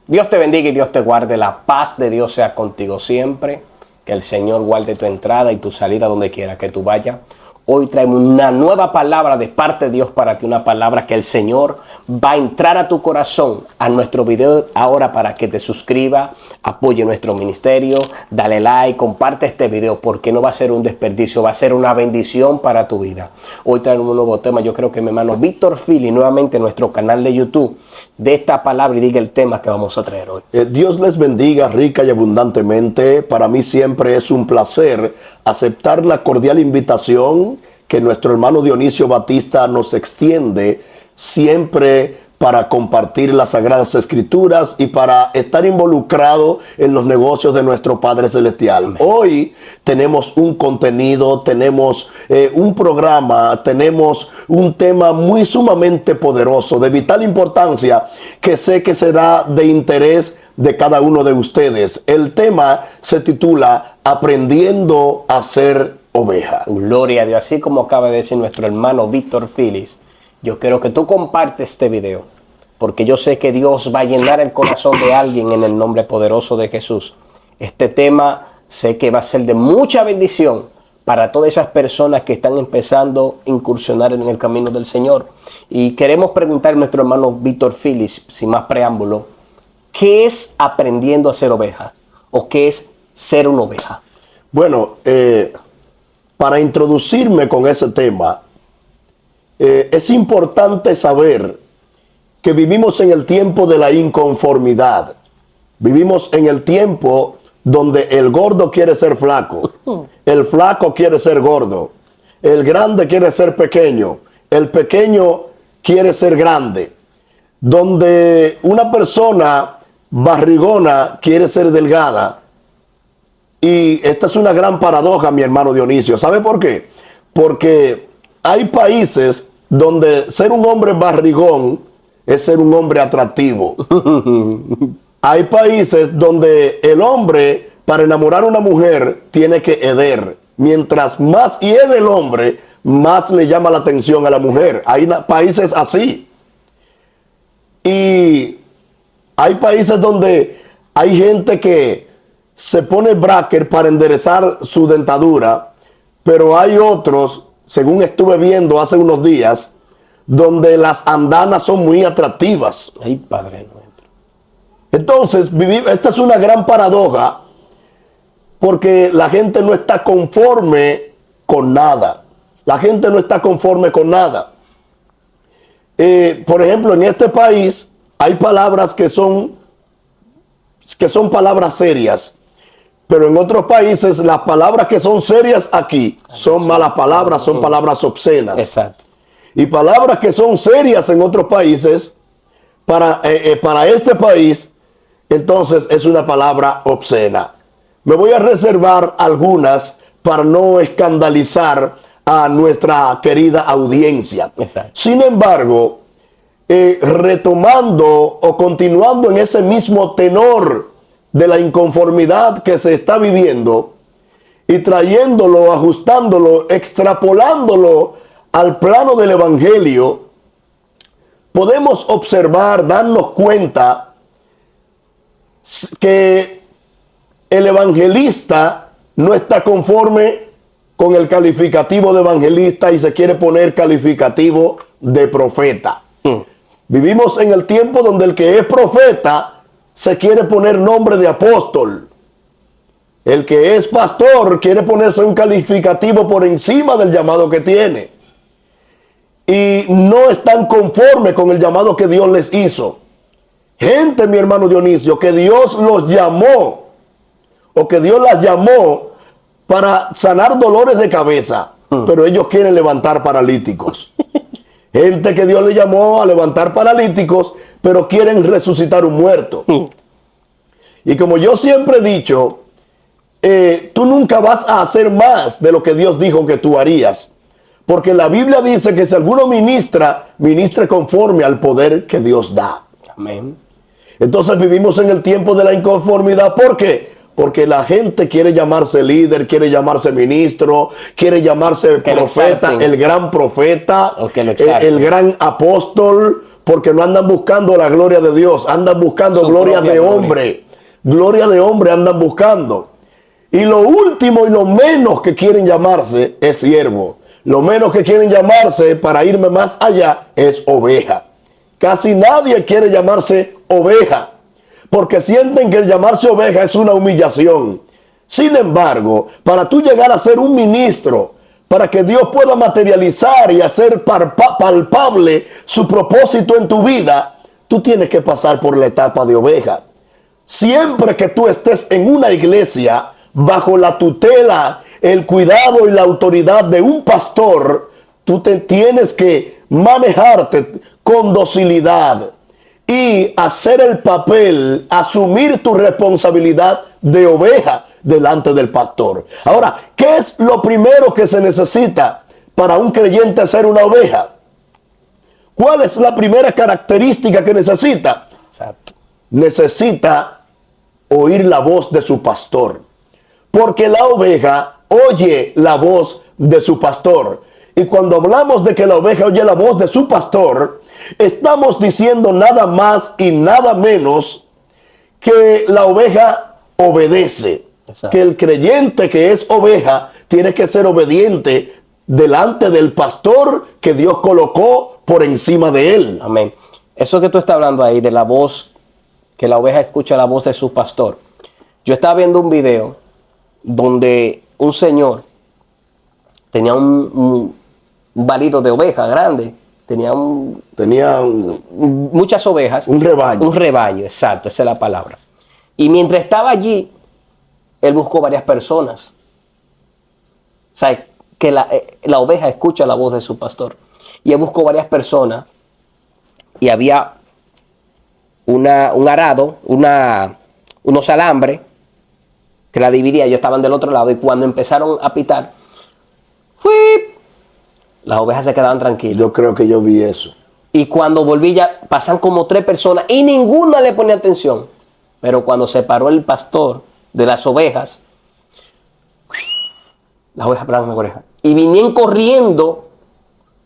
Dios te bendiga y Dios te guarde. La paz de Dios sea contigo siempre. Que el Señor guarde tu entrada y tu salida donde quiera que tú vayas. Hoy traemos una nueva palabra de parte de Dios para ti. Una palabra que el Señor va a entrar a tu corazón. A nuestro video ahora para que te suscribas, apoye nuestro ministerio, dale like, comparte este video porque no va a ser un desperdicio, va a ser una bendición para tu vida. Hoy traemos un nuevo tema. Yo creo que mi hermano Víctor Philly, nuevamente en nuestro canal de YouTube, de esta palabra y diga el tema que vamos a traer hoy. Dios les bendiga rica y abundantemente. Para mí siempre es un placer aceptar la cordial invitación que nuestro hermano Dionisio Batista nos extiende siempre para compartir las Sagradas Escrituras y para estar involucrado en los negocios de nuestro Padre Celestial. Amén. Hoy tenemos un contenido, tenemos un programa, tenemos un tema muy sumamente poderoso, de vital importancia, que sé que será de interés de cada uno de ustedes. El tema se titula Aprendiendo a ser oveja. Gloria a Dios. Así como acaba de decir nuestro hermano Víctor Philly, yo quiero que tú compartes este video, porque yo sé que Dios va a llenar el corazón de alguien en el nombre poderoso de Jesús. Este tema sé que va a ser de mucha bendición para todas esas personas que están empezando a incursionar en el camino del Señor. Y queremos preguntar a nuestro hermano Víctor Philly, sin más preámbulo, ¿qué es aprendiendo a ser oveja? ¿O qué es ser una oveja? Bueno, para introducirme con ese tema, es importante saber que vivimos en el tiempo de la inconformidad. Vivimos en el tiempo donde el gordo quiere ser flaco, el flaco quiere ser gordo, el grande quiere ser pequeño, el pequeño quiere ser grande, donde una persona barrigona quiere ser delgada. Y esta es una gran paradoja, mi hermano Dionisio. ¿Sabe por qué? Porque hay países donde ser un hombre barrigón es ser un hombre atractivo. Hay países donde el hombre, para enamorar a una mujer, tiene que heder. Mientras más hiede el hombre, más le llama la atención a la mujer. Hay países así. Y hay países donde hay gente que se pone bracket para enderezar su dentadura, pero hay otros, según estuve viendo hace unos días, donde las andanas son muy atractivas. Ay, Padre nuestro. Entonces, esta es una gran paradoja, porque la gente no está conforme con nada. La gente no está conforme con nada. Por ejemplo, en este país hay palabras que son palabras serias. Pero en otros países las palabras que son serias aquí son malas palabras, son palabras obscenas. Exacto. Y palabras que son serias en otros países, para este país, entonces es una palabra obscena. Me voy a reservar algunas para no escandalizar a nuestra querida audiencia. Exacto. Sin embargo, retomando o continuando en ese mismo tenor de la inconformidad que se está viviendo y trayéndolo, ajustándolo, extrapolándolo al plano del evangelio, podemos observar, darnos cuenta que el evangelista no está conforme con el calificativo de evangelista y se quiere poner calificativo de profeta. Vivimos en el tiempo donde el que es profeta se quiere poner nombre de apóstol. El que es pastor quiere ponerse un calificativo por encima del llamado que tiene. Y no están conformes con el llamado que Dios les hizo. Gente, mi hermano Dionisio, que Dios los llamó, o que Dios las llamó para sanar dolores de cabeza, pero ellos quieren levantar paralíticos. Gente que Dios le llamó a levantar paralíticos, pero quieren resucitar un muerto. Y como yo siempre he dicho, tú nunca vas a hacer más de lo que Dios dijo que tú harías. Porque la Biblia dice que si alguno ministra, ministre conforme al poder que Dios da. Amén. Entonces vivimos en el tiempo de la inconformidad. ¿Por qué? Porque la gente quiere llamarse líder, quiere llamarse ministro, quiere llamarse Que lo profeta, exalten. el gran profeta, O que lo exalten. el gran apóstol, porque no andan buscando la gloria de Dios, andan buscando Su gloria propia de gloria. hombre. Gloria de hombre andan buscando. Y lo último y lo menos que quieren llamarse es siervo. Lo menos que quieren llamarse, para irme más allá, es oveja. Casi nadie quiere llamarse oveja, porque sienten que el llamarse oveja es una humillación. Sin embargo, para tú llegar a ser un ministro, para que Dios pueda materializar y hacer palpable su propósito en tu vida, tú tienes que pasar por la etapa de oveja. Siempre que tú estés en una iglesia bajo la tutela, el cuidado y la autoridad de un pastor, tú te tienes que manejarte con docilidad y hacer el papel, asumir tu responsabilidad de oveja delante del pastor. Ahora, ¿qué es lo primero que se necesita para un creyente ser una oveja? ¿Cuál es la primera característica que necesita? Exacto. Necesita oír la voz de su pastor, porque la oveja oye la voz de su pastor. Y cuando hablamos de que la oveja oye la voz de su pastor, estamos diciendo nada más y nada menos que la oveja obedece. Exacto. Que el creyente que es oveja tiene que ser obediente delante del pastor que Dios colocó por encima de él. Amén. Eso que tú estás hablando ahí de la voz, que la oveja escucha la voz de su pastor. Yo estaba viendo un video donde un señor tenía un balido de oveja grande. Tenía muchas ovejas. un rebaño. Un rebaño, exacto, esa es la palabra. Y mientras estaba allí, él buscó varias personas. O sea, que la oveja escucha la voz de su pastor. Y él buscó varias personas y había un arado, unos alambres que la dividía. Ellos estaban del otro lado y cuando empezaron a pitar, ¡fuip!, las ovejas se quedaban tranquilas. Yo creo que yo vi eso. Y cuando volví ya pasan como 3 personas y ninguna le ponía atención. Pero cuando se paró el pastor de las ovejas, las ovejas pararon la oreja y vinieron corriendo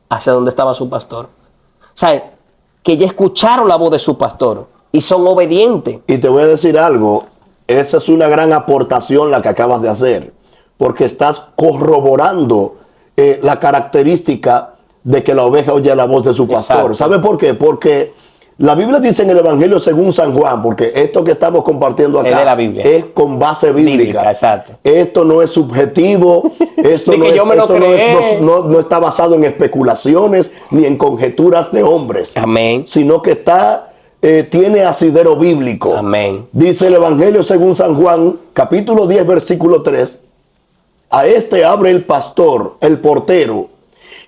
hacia donde estaba su pastor. O sea, que ya escucharon la voz de su pastor y son obedientes. Y te voy a decir algo, esa es una gran aportación la que acabas de hacer, porque estás corroborando la característica de que la oveja oye la voz de su pastor. Exacto. ¿Sabe por qué? Porque la Biblia dice en el Evangelio según San Juan, porque esto que estamos compartiendo Es acá de la Biblia. es con base bíblica. Exacto. Esto no es subjetivo, esto, Ni no, que es, yo me lo esto no, creé. no está basado en especulaciones ni en conjeturas de hombres. Amén. Sino que tiene asidero bíblico. Amén. Dice el Evangelio según San Juan, capítulo 10, versículo 3. A este abre el pastor, el portero,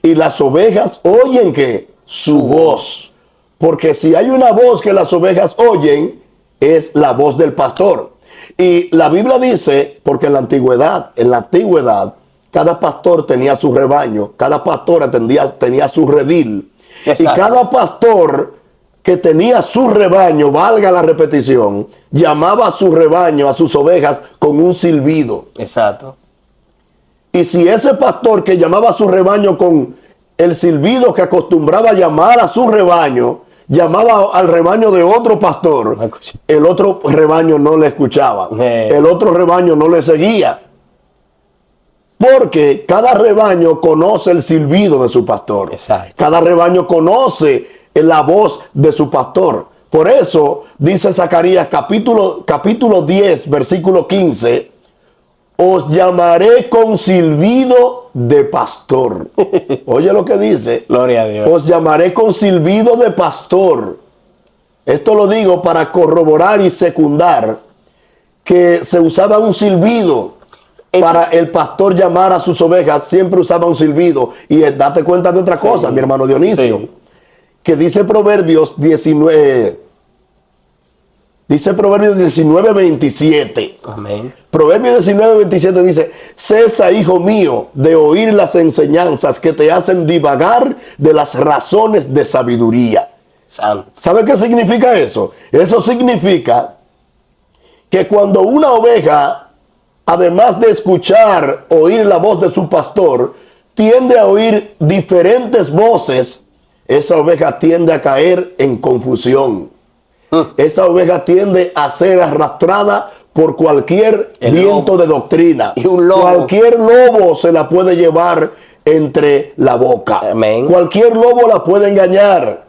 y las ovejas oyen que su voz. Porque si hay una voz que las ovejas oyen, es la voz del pastor. Y la Biblia dice, porque en la antigüedad, cada pastor tenía su rebaño, cada pastora tenía su redil. Exacto. Y cada pastor que tenía su rebaño, valga la repetición, llamaba a su rebaño, a sus ovejas, con un silbido. Exacto. Y si ese pastor que llamaba a su rebaño con el silbido que acostumbraba a llamar a su rebaño, llamaba al rebaño de otro pastor, No escuché. el otro rebaño no le escuchaba, el otro rebaño no le seguía. Porque cada rebaño conoce el silbido de su pastor. Exacto. Cada rebaño conoce la voz de su pastor. Por eso dice Zacarías capítulo 10, versículo 15, os llamaré con silbido de pastor. Oye lo que dice. Gloria a Dios. Os llamaré con silbido de pastor. Esto lo digo para corroborar y secundar que se usaba un silbido para el pastor llamar a sus ovejas. Siempre usaba un silbido. Y date cuenta de otra cosa, Sí. mi hermano Dionisio. Sí. Que dice Proverbios 19. Dice Proverbios 19, 27. Amén. Proverbios 19, 27 dice, cesa, hijo mío, de oír las enseñanzas que te hacen divagar de las razones de sabiduría. Santo. ¿Sabe qué significa eso? Eso significa que cuando una oveja, además de escuchar, oír la voz de su pastor, tiende a oír diferentes voces, esa oveja tiende a caer en confusión. Esa oveja tiende a ser arrastrada por cualquier viento de doctrina. Y un lobo. Cualquier lobo se la puede llevar entre la boca. Amén. Cualquier lobo la puede engañar.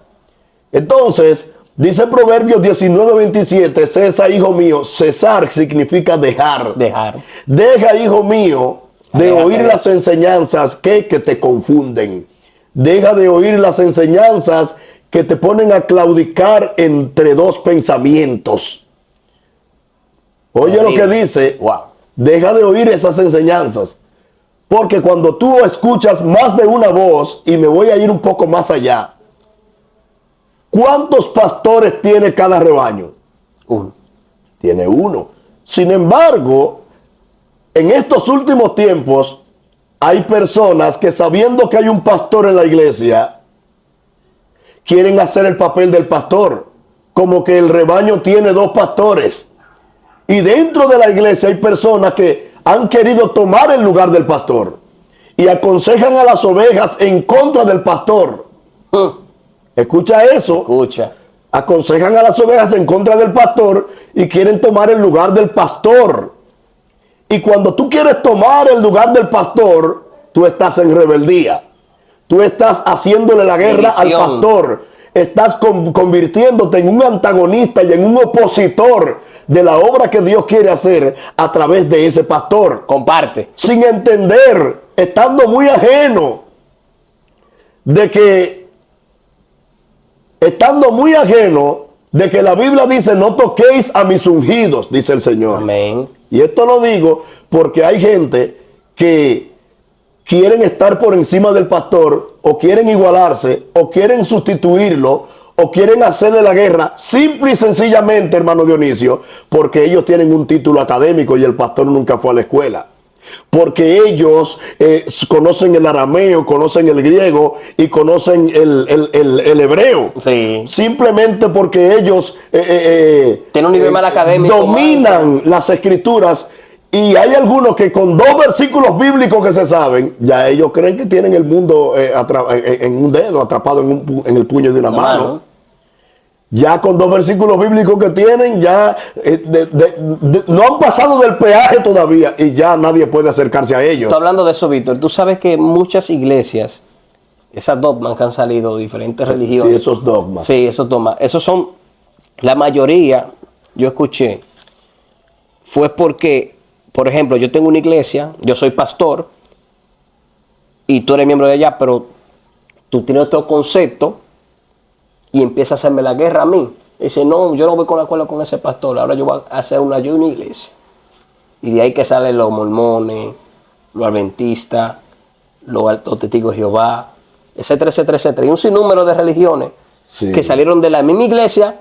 Entonces, dice Proverbios 19:27, cesa, hijo mío. Cesar significa dejar. Dejar. Deja, hijo mío, de Deja, oír las enseñanzas que te confunden. Deja de oír las enseñanzas que te ponen a claudicar entre dos pensamientos. Oye lo que dice. Wow. Deja de oír esas enseñanzas. Porque cuando tú escuchas más de una voz, y me voy a ir un poco más allá, ¿cuántos pastores tiene cada rebaño? Uno. Tiene uno. Sin embargo, en estos últimos tiempos, hay personas que, sabiendo que hay un pastor en la iglesia, quieren hacer el papel del pastor, como que el rebaño tiene dos pastores. Y dentro de la iglesia hay personas que han querido tomar el lugar del pastor y aconsejan a las ovejas en contra del pastor. Escucha eso. Escucha. Aconsejan a las ovejas en contra del pastor y quieren tomar el lugar del pastor. Y cuando tú quieres tomar el lugar del pastor, tú estás en rebeldía. Tú estás haciéndole la guerra al pastor. Estás convirtiéndote en un antagonista y en un opositor de la obra que Dios quiere hacer a través de ese pastor. Comparte. Sin entender, estando muy ajeno de que la Biblia dice: no toquéis a mis ungidos, dice el Señor. Amén. Y esto lo digo porque hay gente que quieren estar por encima del pastor, o quieren igualarse, o quieren sustituirlo, o quieren hacerle la guerra, simple y sencillamente, hermano Dionisio, porque ellos tienen un título académico y el pastor nunca fue a la escuela. Porque ellos conocen el arameo, conocen el griego y conocen el hebreo. Sí. Simplemente porque ellos tienen un nivel más académico, dominan las escrituras. Y hay algunos que con 2 versículos bíblicos que se saben, ya ellos creen que tienen el mundo en un dedo, atrapado en el puño de una mano. Ya con 2 versículos bíblicos que tienen, ya no han pasado del peaje todavía y ya nadie puede acercarse a ellos. Estoy hablando de eso, Víctor. Tú sabes que muchas iglesias, esas dogmas que han salido de diferentes religiones. Sí, esos dogmas. Sí, esos dogmas. Esos son, la mayoría, yo escuché, fue porque, por ejemplo, yo tengo una iglesia, yo soy pastor, y tú eres miembro de ella, pero tú tienes otro concepto, y empieza a hacerme la guerra a mí. Dice: no, yo no voy con la acuerdo con ese pastor, ahora yo voy a hacer una iglesia. Y de ahí que salen los mormones, los adventistas, los testigos de Jehová, etcétera, etcétera, etcétera. Y un sinnúmero de religiones que salieron de la misma iglesia,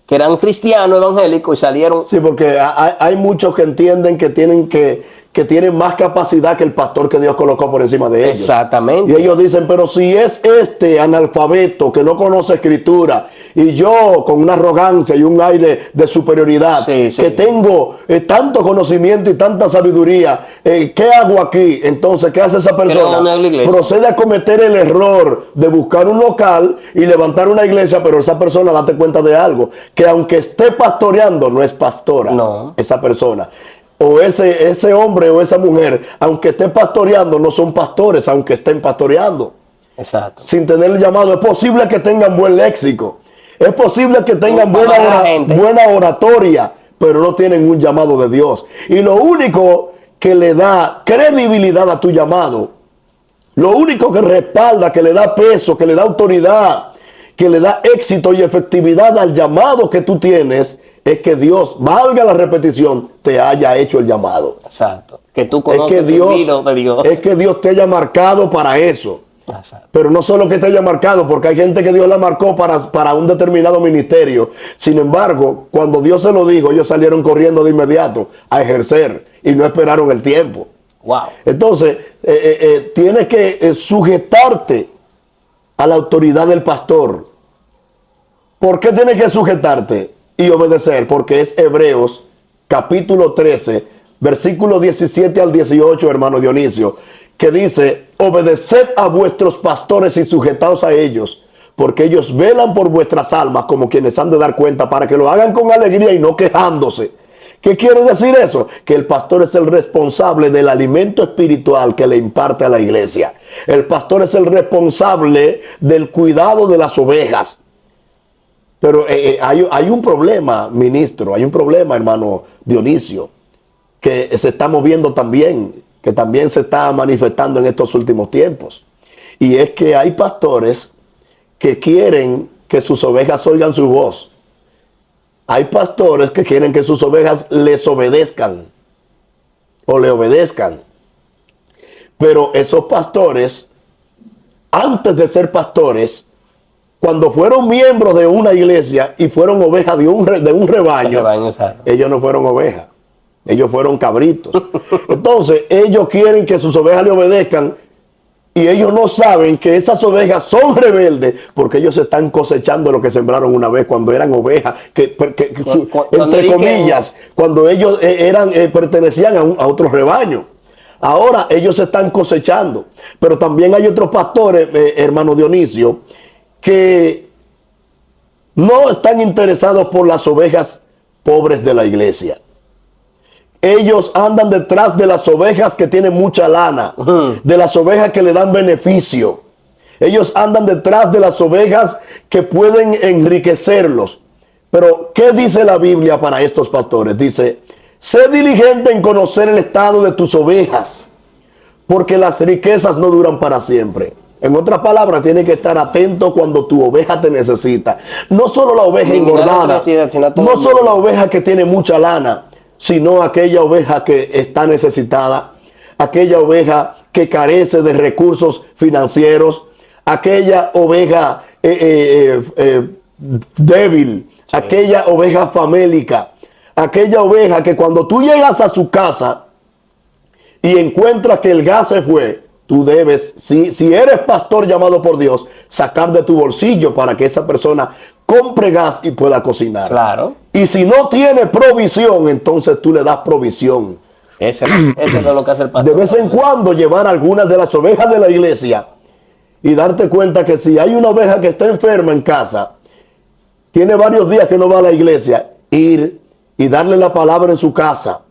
que eran cristianos evangélicos y salieron. Sí, porque hay muchos que entienden que tienen más capacidad que el pastor que Dios colocó por encima de ellos. Exactamente. Y ellos dicen: pero si es este analfabeto que no conoce escritura, y yo con una arrogancia y un aire de superioridad, que tengo tanto conocimiento y tanta sabiduría, ¿qué hago aquí? Entonces, ¿qué hace esa persona? Procede a cometer el error de buscar un local y levantar una iglesia, pero esa persona, date cuenta de algo, que aunque esté pastoreando, no es pastora. No. Esa persona. O ese hombre o esa mujer, aunque esté pastoreando, no son pastores, aunque estén pastoreando. Exacto. Sin tener el llamado. Es posible que tengan buen léxico. Es posible que tengan buena oratoria, pero no tienen un llamado de Dios. Y lo único que le da credibilidad a tu llamado, lo único que respalda, que le da peso, que le da autoridad, que le da éxito y efectividad al llamado que tú tienes, es que Dios, valga la repetición, te haya hecho el llamado. Exacto. Que tú conoces el camino de Dios. Es que Dios te haya marcado para eso. Exacto. Pero no solo que te haya marcado, porque hay gente que Dios la marcó para un determinado ministerio. Sin embargo, cuando Dios se lo dijo, ellos salieron corriendo de inmediato a ejercer y no esperaron el tiempo. Wow. Entonces, tienes que sujetarte a la autoridad del pastor. ¿Por qué tienes que sujetarte y obedecer? Porque es Hebreos capítulo 13, versículo 17 al 18, hermano Dionisio, que dice: obedeced a vuestros pastores y sujetaos a ellos, porque ellos velan por vuestras almas como quienes han de dar cuenta, para que lo hagan con alegría y no quejándose. ¿Qué quiere decir eso? Que el pastor es el responsable del alimento espiritual que le imparte a la iglesia. El pastor es el responsable del cuidado de las ovejas. Pero hay un problema, ministro, hay un problema, hermano Dionisio, que se está moviendo también, que también se está manifestando en estos últimos tiempos. Y es que hay pastores que quieren que sus ovejas oigan su voz. Hay pastores que quieren que sus ovejas les obedezcan o le obedezcan. Pero esos pastores, antes de ser pastores, cuando fueron miembros de una iglesia y fueron ovejas de un rebaño, ellos no fueron ovejas, ellos fueron cabritos. Entonces, ellos quieren que sus ovejas le obedezcan y ellos no saben que esas ovejas son rebeldes porque ellos están cosechando lo que sembraron una vez cuando eran ovejas, entre comillas, cuando ellos pertenecían a otro rebaño. Ahora ellos están cosechando. Pero también hay otros pastores, hermano Dionisio, que no están interesados por las ovejas pobres de la iglesia. Ellos andan detrás de las ovejas que tienen mucha lana, de las ovejas que le dan beneficio. Ellos andan detrás de las ovejas que pueden enriquecerlos. Pero, ¿qué dice la Biblia para estos pastores? Dice: sé diligente en conocer el estado de tus ovejas, porque las riquezas no duran para siempre. En otras palabras, tienes que estar atento cuando tu oveja te necesita. No solo la oveja engordada, no solo la oveja que tiene mucha lana, sino aquella oveja que está necesitada, aquella oveja que carece de recursos financieros, aquella oveja débil, sí, aquella oveja famélica, aquella oveja que cuando tú llegas a su casa y encuentras que el gas se fue, tú debes, si eres pastor llamado por Dios, sacar de tu bolsillo para que esa persona compre gas y pueda cocinar. Claro. Y si no tiene provisión, entonces tú le das provisión. Eso es lo que hace el pastor. De vez en cuando llevar algunas de las ovejas de la iglesia y darte cuenta que si hay una oveja que está enferma en casa, tiene varios días que no va a la iglesia, ir y darle la palabra en su casa,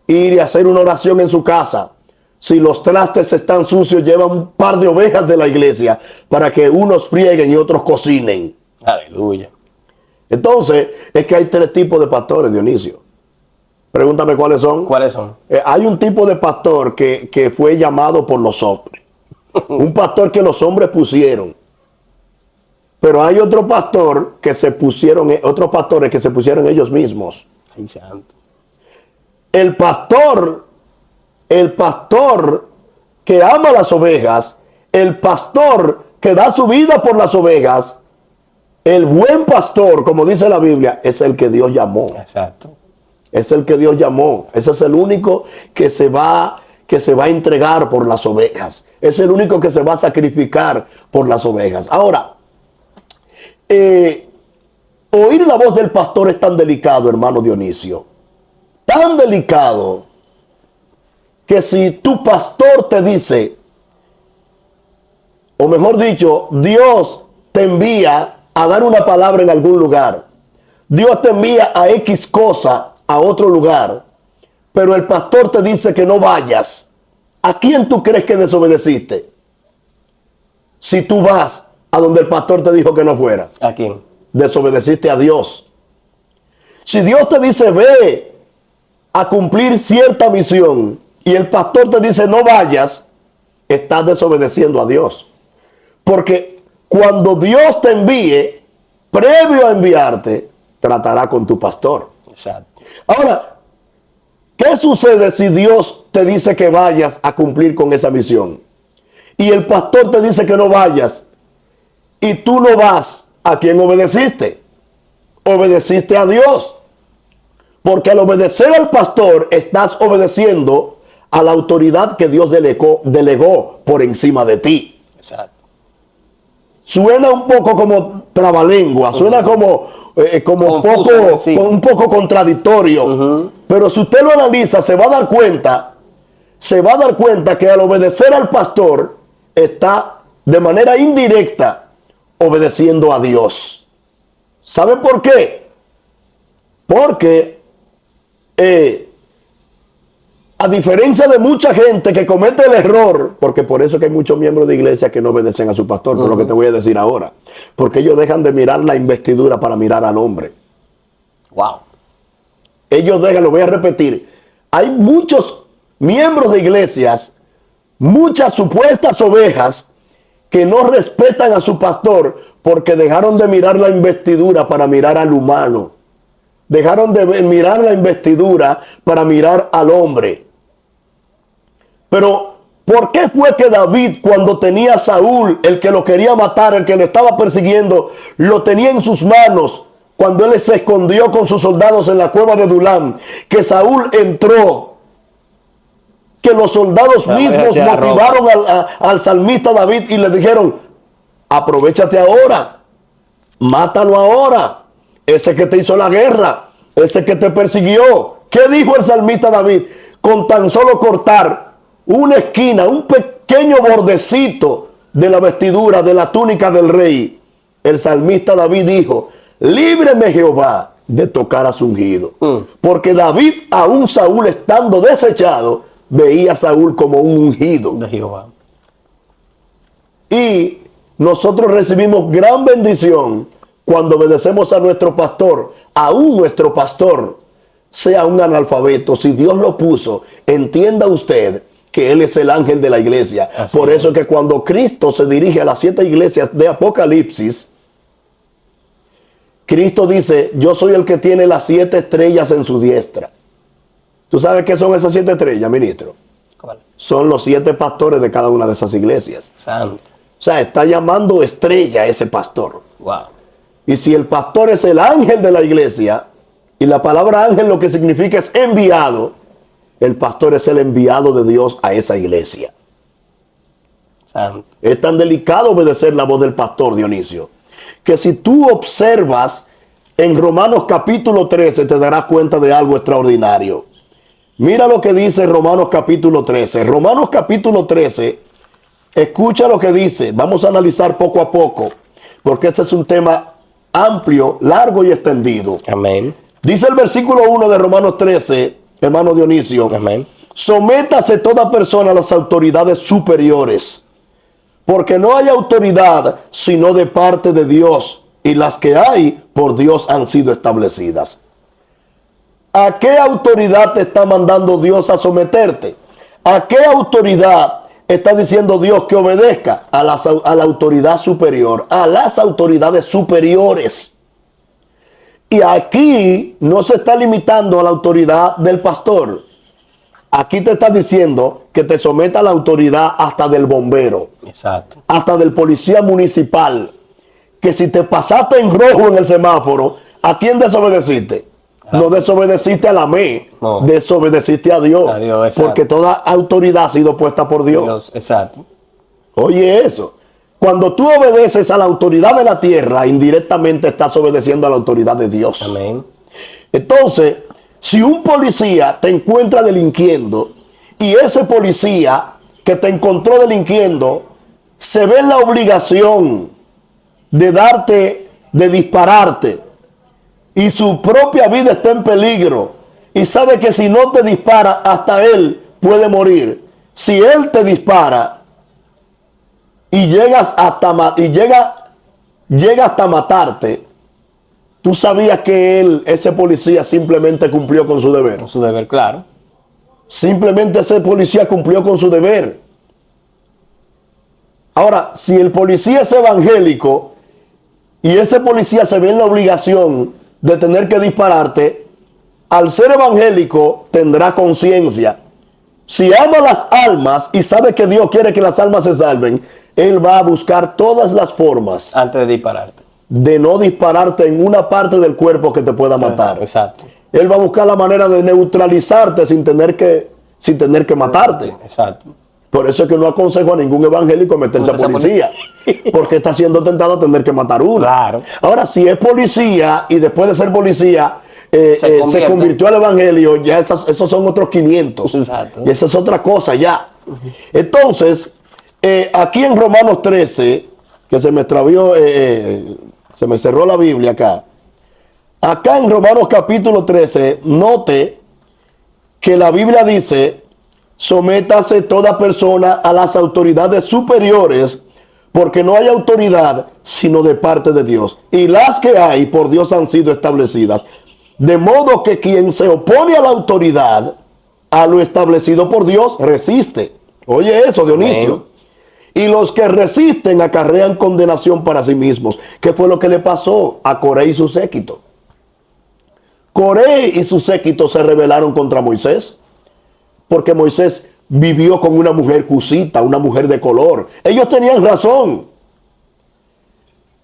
ir y hacer una oración en su casa. Si los trastes están sucios, lleva un par de ovejas de la iglesia para que unos frieguen y otros cocinen. Aleluya. Entonces, es que hay tres tipos de pastores, Dionisio. Pregúntame cuáles son. ¿Cuáles son? Hay un tipo de pastor que fue llamado por los hombres. Un pastor que los hombres pusieron. Pero hay otro pastor que se pusieron, otros pastores que se pusieron ellos mismos. Ay, santo. El pastor que ama las ovejas, el pastor que da su vida por las ovejas, el buen pastor, como dice la Biblia, es el que Dios llamó. Exacto. Es el que Dios llamó. Ese es el único que se va a entregar por las ovejas. Es el único que se va a sacrificar por las ovejas. Ahora, oír la voz del pastor es tan delicado, hermano Dionisio. Tan delicado que si tu pastor te dice, o mejor dicho, Dios te envía a dar una palabra en algún lugar. Dios te envía a X cosa a otro lugar, pero el pastor te dice que no vayas. ¿A quién tú crees que desobedeciste? Si tú vas a donde el pastor te dijo que no fueras. ¿A quién? Desobedeciste a Dios. Si Dios te dice ve a cumplir cierta misión y el pastor te dice no vayas, estás desobedeciendo a Dios. Porque cuando Dios te envíe, previo a enviarte, tratará con tu pastor. Exacto. Ahora, ¿qué sucede si Dios te dice que vayas a cumplir con esa misión? Y el pastor te dice que no vayas, y tú no vas, ¿a quién obedeciste? Obedeciste a Dios. Porque al obedecer al pastor, estás obedeciendo a la autoridad que Dios delegó por encima de ti. Exacto. suena un poco como trabalengua, suena como, Confuso, sí. un poco contradictorio. Pero si usted lo analiza, se va a dar cuenta que al obedecer al pastor está de manera indirecta obedeciendo a Dios. ¿Sabe por qué? Porque a diferencia de mucha gente que comete el error, porque por eso que hay muchos miembros de iglesia que no obedecen a su pastor, por lo que te voy a decir ahora, porque ellos dejan de mirar la investidura para mirar al hombre. Wow. Ellos dejan, lo voy a repetir, hay muchos miembros de iglesias, muchas supuestas ovejas que no respetan a su pastor porque dejaron de mirar la investidura para mirar al humano. Dejaron de mirar la investidura para mirar al hombre. Pero, ¿por qué fue que David, cuando tenía a Saúl, el que lo quería matar, el que lo estaba persiguiendo, lo tenía en sus manos, cuando él se escondió con sus soldados en la cueva de Adulam, que Saúl entró, que los soldados mismos motivaron al salmista David y le dijeron, aprovéchate ahora, mátalo ahora, ese que te hizo la guerra, ese que te persiguió? ¿Qué dijo el salmista David? Con tan solo cortar una esquina, un pequeño bordecito de la vestidura, de la túnica del rey, el salmista David dijo, líbreme Jehová de tocar a su ungido. Porque David, aún Saúl estando desechado, veía a Saúl como un ungido De Jehová. Y nosotros recibimos gran bendición cuando obedecemos a nuestro pastor, aún nuestro pastor sea un analfabeto. Si Dios lo puso, entienda usted que Él es el ángel de la iglesia. Así Por es. eso es que cuando Cristo se dirige a las 7 iglesias de Apocalipsis, Cristo dice, yo soy el que tiene las 7 estrellas en su diestra. ¿Tú sabes qué son esas 7 estrellas, ministro? ¿Cuál? Son los 7 pastores de cada una de esas iglesias. Santo. O sea, está llamando estrella a ese pastor. Wow. Y si el pastor es el ángel de la iglesia, y la palabra ángel lo que significa es enviado, el pastor es el enviado de Dios a esa iglesia. Santo. Es tan delicado obedecer la voz del pastor, Dionisio, que si tú observas en Romanos capítulo 13, te darás cuenta de algo extraordinario. Mira lo que dice Romanos capítulo 13. Romanos capítulo 13, escucha lo que dice. Vamos a analizar poco a poco, porque este es un tema amplio, largo y extendido. Amén. Dice el versículo 1 de Romanos 13, hermano Dionisio. Amén. Sométase toda persona a las autoridades superiores, porque no hay autoridad sino de parte de Dios, y las que hay por Dios han sido establecidas. ¿A qué autoridad te está mandando Dios a someterte? ¿A qué autoridad está diciendo Dios que obedezca? A la autoridad superior, a las autoridades superiores. Y aquí no se está limitando a la autoridad del pastor. Aquí te está diciendo que te someta a la autoridad hasta del bombero, Exacto. hasta del policía municipal. Que si te pasaste en rojo en el semáforo, ¿a quién desobedeciste? No desobedeciste a la ME, No. desobedeciste a Dios. A Dios, exacto. Porque toda autoridad ha sido puesta por Dios. Exacto. Oye eso. Cuando tú obedeces a la autoridad de la tierra, indirectamente estás obedeciendo a la autoridad de Dios. Amén. Entonces, si un policía te encuentra delinquiendo y ese policía que te encontró delinquiendo se ve en la obligación de dispararte y su propia vida está en peligro y sabe que si no te dispara hasta él puede morir. Si él te dispara y llega hasta matarte, tú sabías que ese policía simplemente cumplió con su deber. Con su deber, claro. Simplemente ese policía cumplió con su deber. Ahora, si el policía es evangélico y ese policía se ve en la obligación de tener que dispararte, al ser evangélico tendrá conciencia. Si ama las almas y sabe que Dios quiere que las almas se salven, él va a buscar todas las formas Antes de dispararte. de no dispararte en una parte del cuerpo que te pueda matar. Exacto. Él va a buscar la manera de neutralizarte sin tener que matarte. Exacto. Por eso es que no aconsejo a ningún evangélico meterse a policía. Porque está siendo tentado a tener que matar uno. Claro. Ahora, si es policía y después de ser policía se convirtió al evangelio, ya esos son otros 500. Exacto. Y esa es otra cosa ya. Entonces, aquí en Romanos 13, que se me extravió, se me cerró la Biblia acá. Acá en Romanos capítulo 13, note que la Biblia dice: sométase toda persona a las autoridades superiores, porque no hay autoridad sino de parte de Dios. Y las que hay por Dios han sido establecidas. De modo que quien se opone a la autoridad, a lo establecido por Dios, resiste. Oye eso, Dionisio. Amén. Y los que resisten acarrean condenación para sí mismos. ¿Qué fue lo que le pasó a Coré y su séquito? Coré y su séquito se rebelaron contra Moisés, porque Moisés vivió con una mujer cusita, una mujer de color. Ellos tenían razón.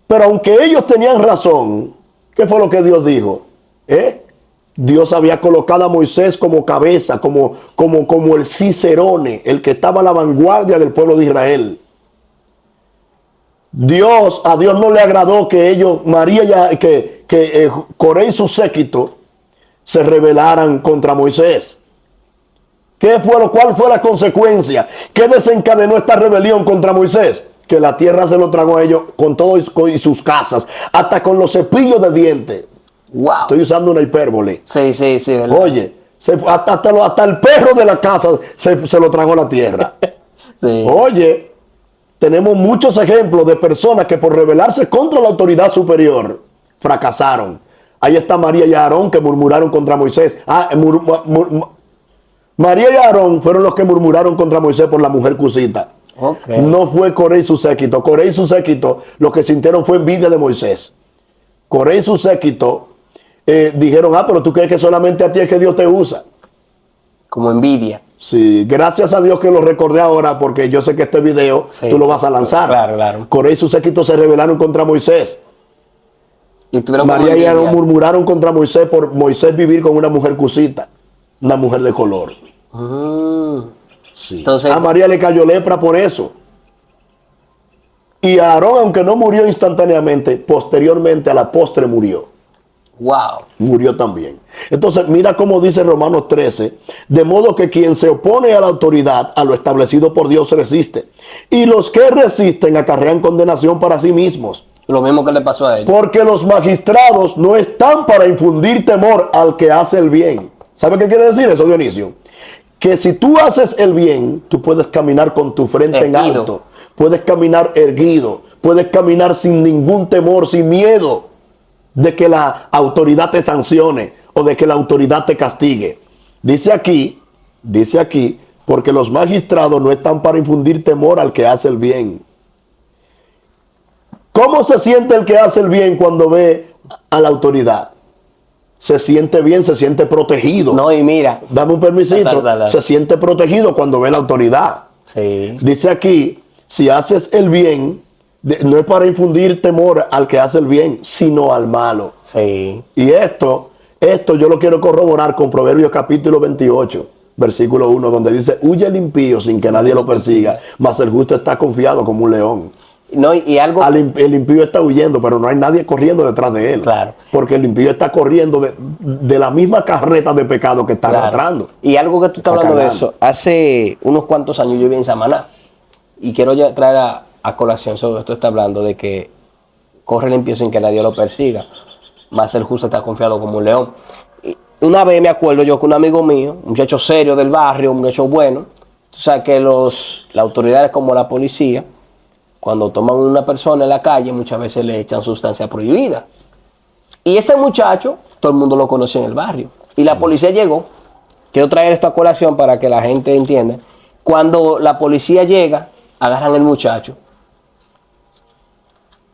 Pero aunque ellos tenían razón, ¿qué fue lo que Dios dijo? Dios había colocado a Moisés como cabeza, como el cicerone, el que estaba a la vanguardia del pueblo de Israel. A Dios no le agradó que ellos, Coré y su séquito se rebelaran contra Moisés. ¿Cuál fue la consecuencia? ¿Qué desencadenó esta rebelión contra Moisés? Que la tierra se lo tragó a ellos con todo y sus casas, hasta con los cepillos de dientes. Wow. Estoy usando una hipérbole. Sí, ¿verdad? Oye, hasta el perro de la casa se lo tragó la tierra. Sí. Oye, tenemos muchos ejemplos de personas que por rebelarse contra la autoridad superior fracasaron. Ahí está María y Aarón, que murmuraron contra Moisés. María y Aarón fueron los que murmuraron contra Moisés por la mujer cusita. Okay. No fue Coré y su séquito. Coré y su séquito lo que sintieron fue envidia de Moisés. Coré y su séquito dijeron: pero tú crees que solamente a ti es que Dios te usa. Como envidia. Sí, gracias a Dios que lo recordé ahora, porque yo sé que este video tú lo vas a lanzar. Claro. Coré y su séquito se rebelaron contra Moisés. Y María y Aarón murmuraron contra Moisés por Moisés vivir con una mujer cusita, una mujer de color. Sí. Entonces, a María le cayó lepra por eso. Y Aarón, aunque no murió instantáneamente, posteriormente a la postre murió. Wow. Murió también. Entonces, mira cómo dice Romanos 13: de modo que quien se opone a la autoridad, a lo establecido por Dios, resiste. Y los que resisten acarrean condenación para sí mismos. Lo mismo que le pasó a ellos. Porque los magistrados no están para infundir temor al que hace el bien. ¿Sabe qué quiere decir eso, Dionisio? Que si tú haces el bien, tú puedes caminar con tu frente erguido, en alto. Puedes caminar erguido. Puedes caminar sin ningún temor, sin miedo de que la autoridad te sancione o de que la autoridad te castigue. Dice aquí, porque los magistrados no están para infundir temor al que hace el bien. ¿Cómo se siente el que hace el bien cuando ve a la autoridad? Se siente bien, se siente protegido. No, y mira. Dame un permisito. Se siente protegido cuando ve la autoridad. Sí. Dice aquí, si haces el bien, no es para infundir temor al que hace el bien, sino al malo. Sí. Y esto yo lo quiero corroborar con Proverbios capítulo 28, versículo 1, donde dice: huye el impío sin que nadie lo persiga, mas el justo está confiado como un león. No, y algo... El impío está huyendo, pero no hay nadie corriendo detrás de él. Claro. Porque el impío está corriendo de la misma carreta de pecado que está arrastrando. Y algo que tú estás hablando de eso, hace unos cuantos años yo viví en Samaná, y quiero ya traer a colación sobre esto. Está hablando de que corre el impío sin que nadie lo persiga, más el justo está confiado como un león. Y una vez me acuerdo yo que un amigo mío, un muchacho serio del barrio, un muchacho bueno, tú sabes que las autoridades como la policía, cuando toman a una persona en la calle, muchas veces le echan sustancia prohibida. Y ese muchacho, todo el mundo lo conoció en el barrio. Y la policía llegó. Quiero traer esto a colación para que la gente entienda. Cuando la policía llega, agarran al muchacho.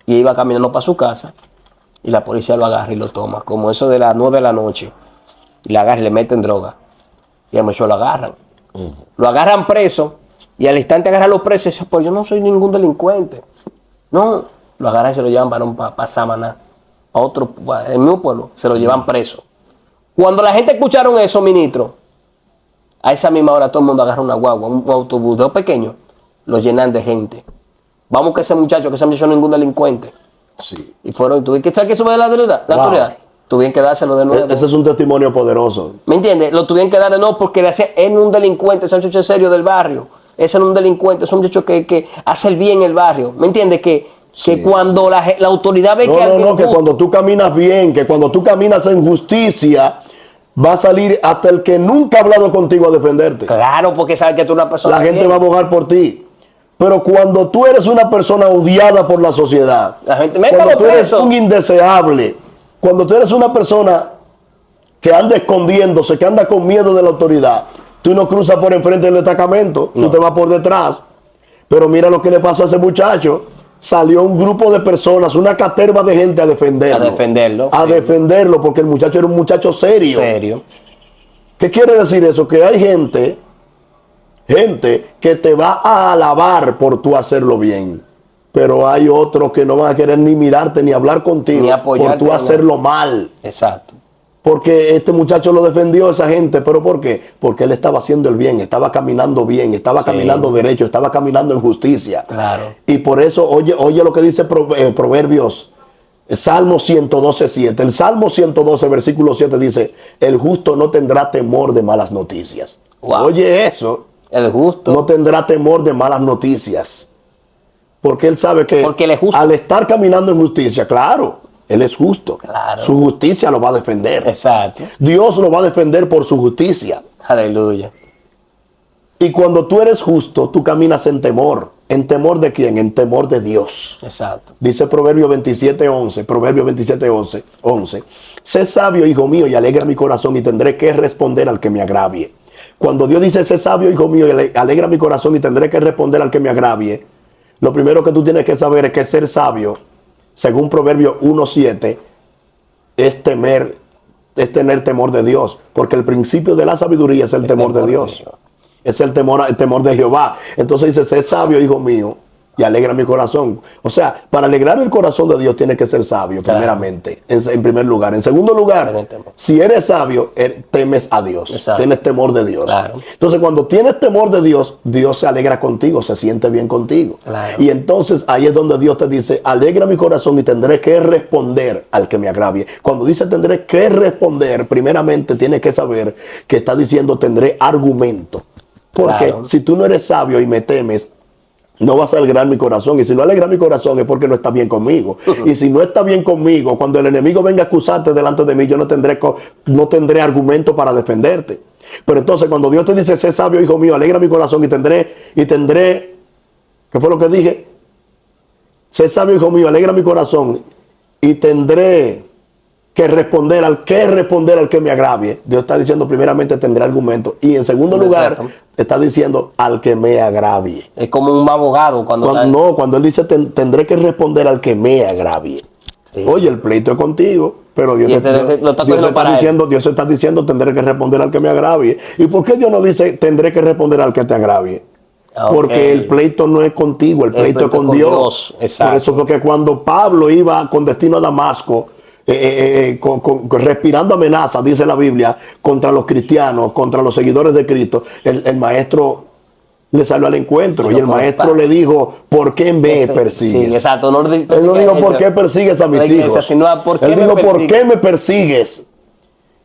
Y iba caminando para su casa. Y la policía lo agarra y lo toma. Como eso de las 9 de la noche. Y le agarran y le meten droga. Y al muchacho lo agarran. Lo agarran preso. Y al instante agarran los presos y dicen: pues yo no soy ningún delincuente. No, lo agarran y se lo llevan para Samaná. A otro, en mi pueblo, se lo llevan preso. Cuando la gente escucharon eso, ministro, A esa misma hora todo el mundo agarra una guagua, un autobús de los pequeños, lo llenan de gente. Vamos que ese muchacho no es ningún delincuente. Sí. Y fueron, ¿tú que sabes que sube la autoridad? La Wow. autoridad. Tuvieron que dárselo de nuevo. Ese es un testimonio poderoso. ¿Me entiendes? Lo tuvieron que dar de nuevo porque él es un delincuente, ese muchacho es serio del barrio. Ese no es un delincuente, es un muchacho que hace el bien en el barrio. ¿Me entiendes? Que cuando la autoridad ve que No, que cuando tú caminas bien, que cuando tú caminas en justicia, va a salir hasta el que nunca ha hablado contigo a defenderte. Claro, porque sabe que tú eres una persona. La gente bien. va a abogar por ti. Pero cuando tú eres una persona odiada por la sociedad, La gente, cuando métalo tú eres preso. un indeseable, cuando tú eres una persona que anda escondiéndose, que anda con miedo de la autoridad, tú no cruzas por enfrente del destacamento, tú te vas por detrás. Pero mira lo que le pasó a ese muchacho. Salió un grupo de personas, una caterva de gente a defenderlo. A defenderlo. A Sí. defenderlo, porque el muchacho era un muchacho serio. Serio. ¿Qué quiere decir eso? Que hay gente que te va a alabar por tú hacerlo bien. Pero hay otros que no van a querer ni mirarte ni hablar contigo Ni por apoyarte, tú no. hacerlo mal. Exacto. Porque este muchacho lo defendió a esa gente. ¿Pero por qué? Porque él estaba haciendo el bien, estaba caminando bien, estaba Sí. caminando derecho, estaba caminando en justicia. Claro. Y por eso, oye lo que dice Proverbios, Salmo 112:7. El Salmo 112, versículo 7 dice, el justo no tendrá temor de malas noticias. Wow. Oye eso, El justo. no tendrá temor de malas noticias. Porque él sabe que Porque él es justo. al estar caminando en justicia, claro, él es justo. Claro. Su justicia lo va a defender. Exacto. Dios lo va a defender por su justicia. Aleluya. Y cuando tú eres justo, tú caminas en temor. ¿En temor de quién? En temor de Dios. Exacto. Dice Proverbio 27:11. Proverbio 27:11. Sé sabio, hijo mío, y alegra mi corazón, y tendré que responder al que me agravie. Cuando Dios dice, sé sabio, hijo mío, y alegra mi corazón, y tendré que responder al que me agravie, lo primero que tú tienes que saber es que ser sabio, según Proverbio 1:7, es tener temor de Dios. Porque el principio de la sabiduría es el temor de Dios. Es el temor de Jehová. Entonces dice, sé sabio, hijo mío, y alegra mi corazón. O sea, para alegrar el corazón de Dios tiene que ser sabio, Claro. primeramente, en primer lugar. En segundo lugar, Tener temor. si eres sabio, temes a Dios. Exacto. Tienes temor de Dios. Claro. Entonces, cuando tienes temor de Dios, Dios se alegra contigo, se siente bien contigo. Claro. Y entonces ahí es donde Dios te dice, alegra mi corazón y tendré que responder al que me agravie. Cuando dice tendré que responder, primeramente tienes que saber que está diciendo tendré argumento. Porque Claro. si tú no eres sabio y me temes, no vas a alegrar mi corazón. Y si no alegra mi corazón es porque no está bien conmigo. Y si no está bien conmigo, cuando el enemigo venga a acusarte delante de mí, yo no tendré argumento para defenderte. Pero entonces cuando Dios te dice, sé sabio, hijo mío, alegra mi corazón y tendré, ¿qué fue lo que dije? Sé sabio, hijo mío, alegra mi corazón y tendré que responder al que me agravie. Dios está diciendo primeramente tendré argumento. Y en segundo lugar, está diciendo al que me agravie. Es como un abogado Cuando él dice tendré que responder al que me agravie. Sí. Oye, el pleito es contigo, pero Dios, Y entonces lo está cogiendo para él. Dios está diciendo tendré que responder al que me agravie. ¿Y por qué Dios no dice tendré que responder al que te agravie? Ok. Porque el pleito no es contigo, el pleito es con Dios. Exacto. Por eso fue que cuando Pablo iba con destino a Damasco, respirando amenazas, dice la Biblia, contra los cristianos, contra los seguidores de Cristo, el maestro le salió al encuentro y el maestro le dijo, ¿por qué me persigues? Sí, exacto. Él no dijo, ¿por qué persigues a mis hijos? Él dijo, ¿por qué me persigues?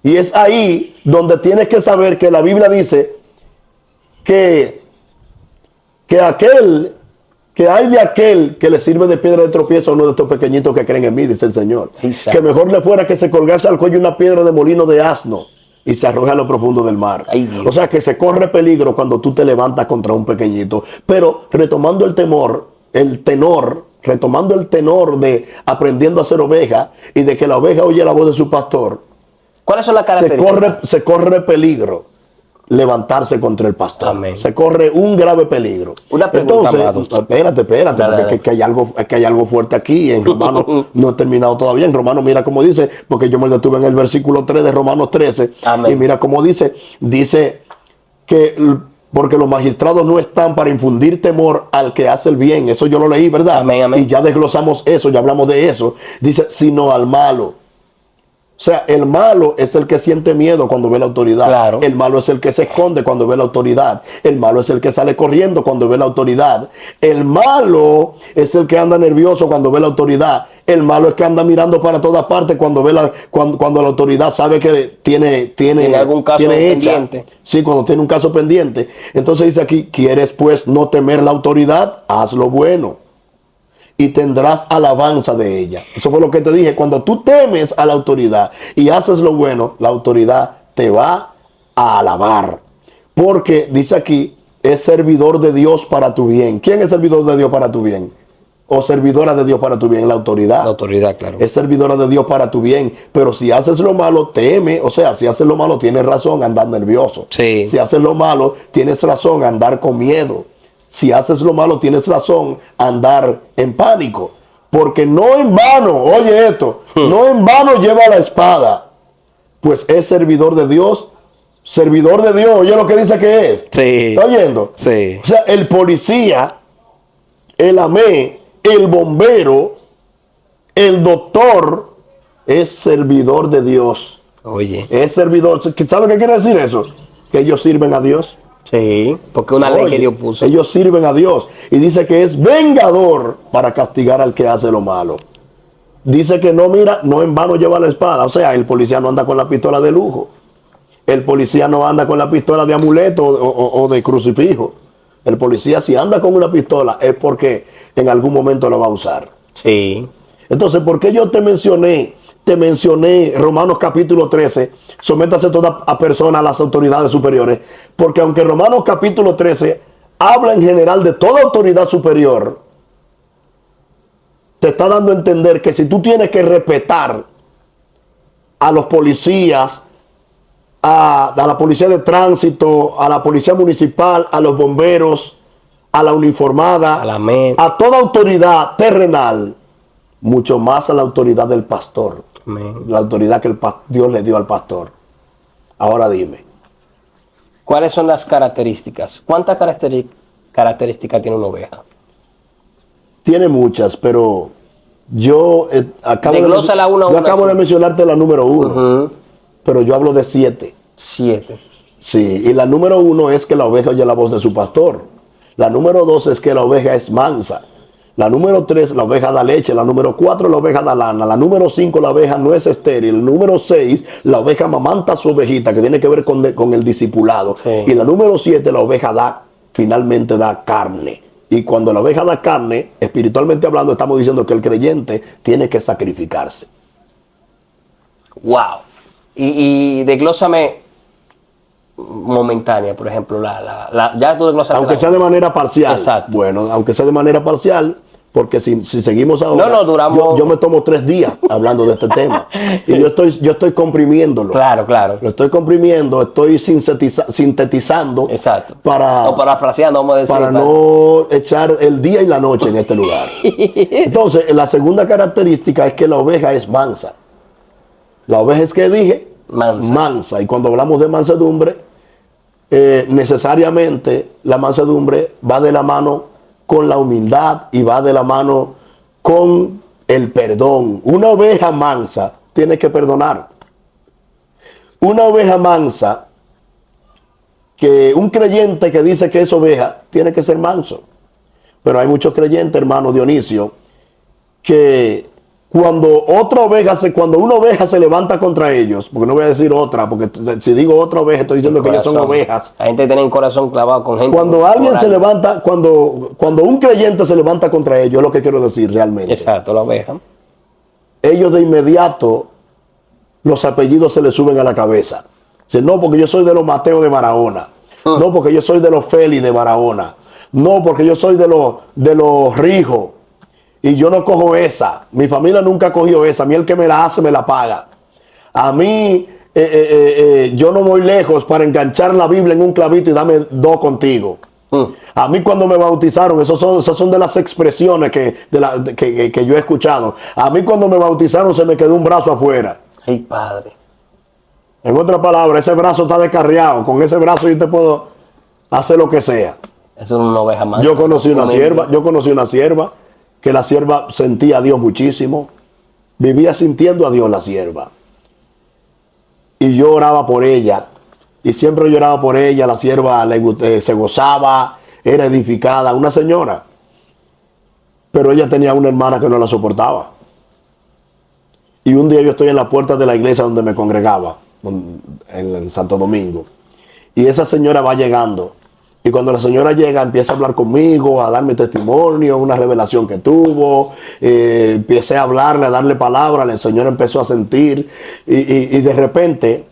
Y es ahí donde tienes que saber que la Biblia dice que hay de aquel que le sirve de piedra de tropiezo a uno de estos pequeñitos que creen en mí, dice el Señor. Exacto. Que mejor le fuera que se colgase al cuello una piedra de molino de asno y se arroje a lo profundo del mar. Ay, Dios. O sea que se corre peligro cuando tú te levantas contra un pequeñito. Pero retomando el tenor de aprendiendo a ser oveja y de que la oveja oye la voz de su pastor, ¿Cuáles son las características? se corre peligro levantarse contra el pastor. Amén. Se corre un grave peligro. Una pregunta, Entonces, amado. espérate, Dale. porque que hay algo fuerte aquí. En Romanos no he terminado todavía. En Romanos, mira cómo dice, porque yo me detuve en el versículo 3 de Romanos 13. Amén. Y mira cómo dice que porque los magistrados no están para infundir temor al que hace el bien. Eso yo lo leí, ¿verdad? Amén, amén. Y ya desglosamos eso, ya hablamos de eso. Dice, sino al malo. O sea, el malo es el que siente miedo cuando ve la autoridad. Claro. El malo es el que se esconde cuando ve la autoridad. El malo es el que sale corriendo cuando ve la autoridad. El malo es el que anda nervioso cuando ve la autoridad. El malo es que anda mirando para todas partes cuando ve cuando la autoridad sabe que tiene algún caso pendiente. Sí, cuando tiene un caso pendiente. Entonces dice aquí, ¿quieres pues no temer la autoridad? Haz lo bueno y tendrás alabanza de ella. Eso fue lo que te dije. Cuando tú temes a la autoridad y haces lo bueno, la autoridad te va a alabar. Porque dice aquí, es servidor de Dios para tu bien. ¿Quién es servidor de Dios para tu bien? O servidora de Dios para tu bien, la autoridad. La autoridad, claro. Es servidora de Dios para tu bien. Pero si haces lo malo, teme. O sea, si haces lo malo, tienes razón a andar nervioso. Sí. Si haces lo malo, tienes razón a andar con miedo. Si haces lo malo, tienes razón a andar en pánico. Porque no en vano, oye esto, no en vano lleva la espada, pues es servidor de Dios. Servidor de Dios, oye lo que dice que es. Sí. ¿Está oyendo? Sí. O sea, el policía, el AME, el bombero, el doctor, es servidor de Dios. Oye. Es servidor. ¿Sabe qué quiere decir eso? Que ellos sirven a Dios. Sí, porque una ley Oye, que Dios puso. ellos sirven a Dios. Y dice que es vengador para castigar al que hace lo malo. Dice que no, mira, no en vano lleva la espada. O sea, el policía no anda con la pistola de lujo. El policía no anda con la pistola de amuleto o de crucifijo. El policía si anda con una pistola es porque en algún momento la va a usar. Sí. Entonces, ¿por qué yo te mencioné Romanos capítulo 13, sométase toda persona a las autoridades superiores? Porque aunque Romanos capítulo 13 habla en general de toda autoridad superior, te está dando a entender que si tú tienes que respetar a los policías, a la policía de tránsito, a la policía municipal, a los bomberos, a la uniformada, a toda autoridad terrenal, mucho más a la autoridad del pastor. Amén. La autoridad que Dios le dio al pastor. Ahora dime. ¿Cuáles son las características? ¿Cuántas características tiene una oveja? Tiene muchas, pero yo acabo de mencionarte la número 1. Pero yo hablo de 7. 7. Sí, y la número 1 es que la oveja oye la voz de su pastor. La número 2 es que la oveja es mansa. La número 3, la oveja da leche. La número 4, la oveja da lana. La número 5, la oveja no es estéril. El número 6, la oveja amamanta a su ovejita, que tiene que ver con el discipulado. Sí. Y la número 7, la oveja finalmente da carne. Y cuando la oveja da carne, espiritualmente hablando, estamos diciendo que el creyente tiene que sacrificarse. Wow. Y desglósame momentánea, por ejemplo, ya tú desglosaste. Aunque sea de manera parcial. Exacto. Bueno, aunque sea de manera parcial, porque si seguimos ahora, duramos. Yo me tomo 3 días hablando de este tema. Y yo estoy comprimiéndolo. Claro. Lo estoy comprimiendo, estoy sintetizando. Exacto. O parafraseando, vamos a decir. Para no echar el día y la noche en este lugar. Entonces, la segunda característica es que la oveja es mansa. La oveja es que dije, mansa. Y cuando hablamos de mansedumbre, necesariamente la mansedumbre va de la mano con la humildad y va de la mano con el perdón. Una oveja mansa tiene que perdonar. Una oveja mansa, que un creyente que dice que es oveja, tiene que ser manso. Pero hay muchos creyentes, hermano Dionisio, que cuando una oveja se levanta contra ellos, porque no voy a decir otra, porque si digo otra oveja estoy diciendo que ellos son ovejas. La gente tiene el corazón clavado con gente. Cuando alguien se levanta, cuando un creyente se levanta contra ellos, es lo que quiero decir realmente. Exacto, la oveja. Ellos de inmediato, los apellidos se les suben a la cabeza. Dicen, no, porque yo soy de los Mateo de Barahona. No, porque yo soy de los Félix de Barahona. No, porque yo soy de los Rijos. Y yo no cojo esa. Mi familia nunca cogió esa. A mí el que me la hace me la paga. A mí yo no voy lejos para enganchar la Biblia en un clavito y dame 2 contigo. A mí cuando me bautizaron, esas son de las expresiones que yo he escuchado. A mí cuando me bautizaron se me quedó un brazo afuera. ¡Ay, padre! En otras palabras, ese brazo está descarriado. Con ese brazo yo te puedo hacer lo que sea. Eso es una oveja más. Yo conocí una sierva, que la sierva sentía a Dios muchísimo. Vivía sintiendo a Dios la sierva. y yo oraba por ella. Y siempre lloraba por ella. La sierva se gozaba, era edificada, una señora. Pero ella tenía una hermana que no la soportaba. Y un día yo estoy en la puerta de la iglesia donde me congregaba, en Santo Domingo. Y esa señora va llegando. Y cuando la señora llega, empieza a hablar conmigo, a darme testimonio, una revelación que tuvo. Empecé a hablarle, a darle palabras. El Señor empezó a sentir. Y de repente,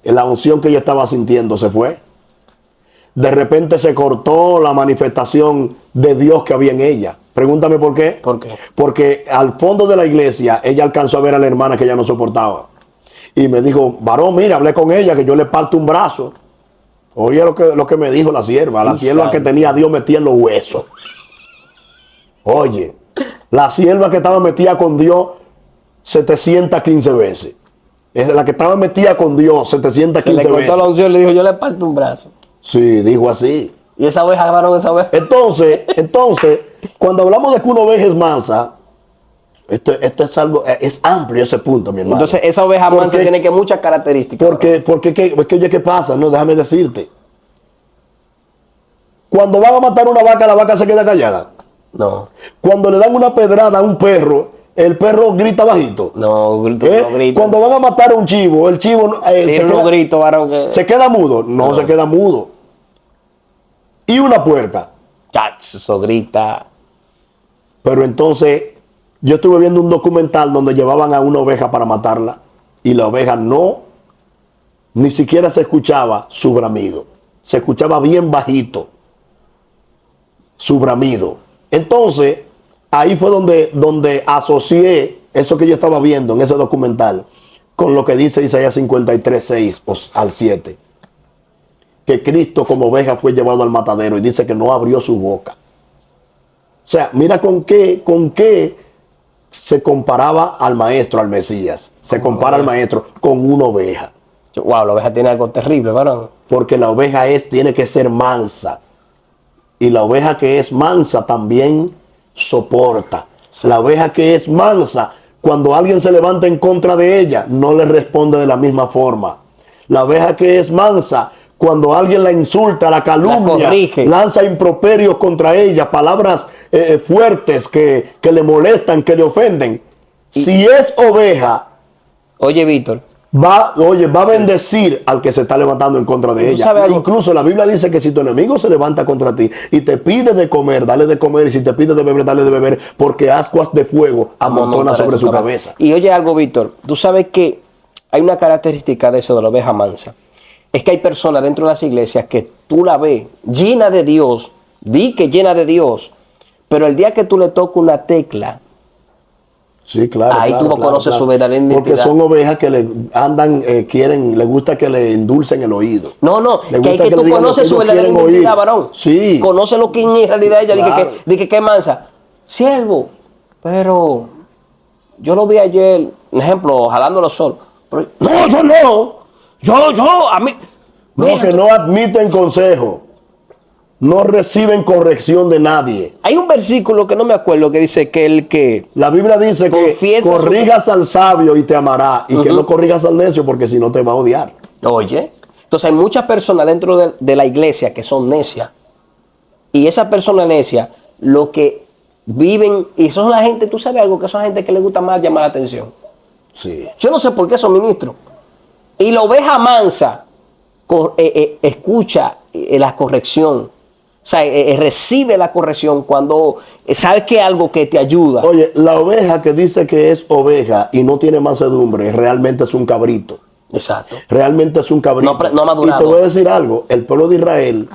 la unción que ella estaba sintiendo se fue. De repente se cortó la manifestación de Dios que había en ella. Pregúntame por qué. ¿Por qué? Porque al fondo de la iglesia, ella alcanzó a ver a la hermana que ella no soportaba. Y me dijo, varón, mira, hablé con ella, que yo le parto un brazo. Oye lo que me dijo la sierva. La sierva que tenía a Dios metida en los huesos. Oye, la sierva que estaba metida con Dios 715 veces. Es la que estaba metida con Dios 715 veces. Le cortó la unción y le dijo, yo le parto un brazo. Sí, dijo así. Y esa oveja, varón, esa oveja. Entonces, cuando hablamos de que una oveja es mansa, esto es algo, es amplio ese punto, mi hermano. Entonces, esa oveja mansa tiene que muchas características. Porque oye, ¿qué pasa? No, déjame decirte. Cuando van a matar una vaca, la vaca se queda callada. No. Cuando le dan una pedrada a un perro, el perro grita bajito. No, no grita. Cuando van a matar a un chivo, el chivo tiene unos gritos, varón, que... se queda mudo. No, se queda mudo. Y una puerca. Chach, eso grita. Pero entonces, yo estuve viendo un documental donde llevaban a una oveja para matarla. Y la oveja ni siquiera se escuchaba su bramido. Se escuchaba bien bajito su bramido. Entonces, ahí fue donde asocié eso que yo estaba viendo en ese documental con lo que dice Isaías 53, 6 al 7. Que Cristo como oveja fue llevado al matadero y dice que no abrió su boca. O sea, mira con qué se comparaba al maestro, al Mesías. Se compara al maestro con una oveja. Wow, la oveja tiene algo terrible, varón. Porque la oveja tiene que ser mansa. Y la oveja que es mansa también soporta. La oveja que es mansa, cuando alguien se levanta en contra de ella, no le responde de la misma forma. La oveja que es mansa, cuando alguien la insulta, la calumnia, lanza improperios contra ella, palabras fuertes que le molestan, que le ofenden. Si es oveja, oye, Víctor, va a bendecir al que se está levantando en contra de ella. Incluso la Biblia dice que si tu enemigo se levanta contra ti y te pide de comer, dale de comer, y si te pide de beber, dale de beber, porque ascuas de fuego amontona sobre su cabeza. Y oye algo, Víctor, tú sabes que hay una característica de eso de la oveja mansa. Es que hay personas dentro de las iglesias que tú la ves llena de Dios, di que llena de Dios, pero el día que tú le tocas una tecla, sí, claro. Ahí tú no conoces su verdadera identidad. Porque son ovejas que le andan, les gusta que le endulcen el oído. No, que tú conoces su verdadera identidad, varón. Sí. Conoce lo que en realidad ella, claro. Dije que es mansa. Siervo, pero yo lo vi ayer, un ejemplo, jalándolo solo. Pero, no, yo no. Yo, a mí. No, mira, que no admiten consejo. No reciben corrección de nadie. Hay un versículo que no me acuerdo que dice que el que... La Biblia dice que corrijas al sabio y te amará. Y que no corrijas al necio porque si no te va a odiar. Oye, entonces hay muchas personas dentro de la iglesia que son necias. Y esas personas necias, lo que viven, y son la gente, tú sabes algo, que son gente que le gusta más llamar la atención. Sí. Yo no sé por qué son ministros. Y la oveja mansa escucha la corrección. O sea, recibe la corrección cuando sabe que es algo que te ayuda. Oye, la oveja que dice que es oveja y no tiene mansedumbre, realmente es un cabrito. Exacto. Realmente es un cabrito. No ha madurado. Y te voy a decir algo, el pueblo de Israel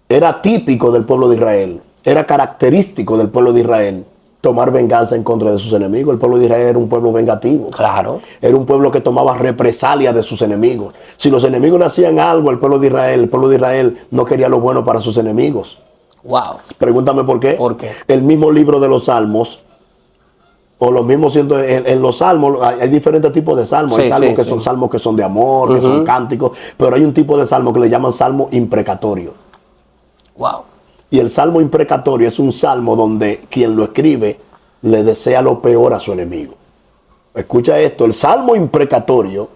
era típico del pueblo de Israel, era característico del pueblo de Israel tomar venganza en contra de sus enemigos. El pueblo de Israel era un pueblo vengativo. Claro. Era un pueblo que tomaba represalias de sus enemigos. Si los enemigos le hacían algo al pueblo de Israel, el pueblo de Israel no quería lo bueno para sus enemigos. Wow. Pregúntame por qué. ¿Por qué? El mismo libro de los Salmos, o los mismos en los salmos, hay diferentes tipos de salmos. Hay salmos que son salmos que son de amor, que son cánticos, pero hay un tipo de salmo que le llaman salmo imprecatorio. Wow. Y el salmo imprecatorio es un salmo donde quien lo escribe le desea lo peor a su enemigo. Escucha esto, el salmo imprecatorio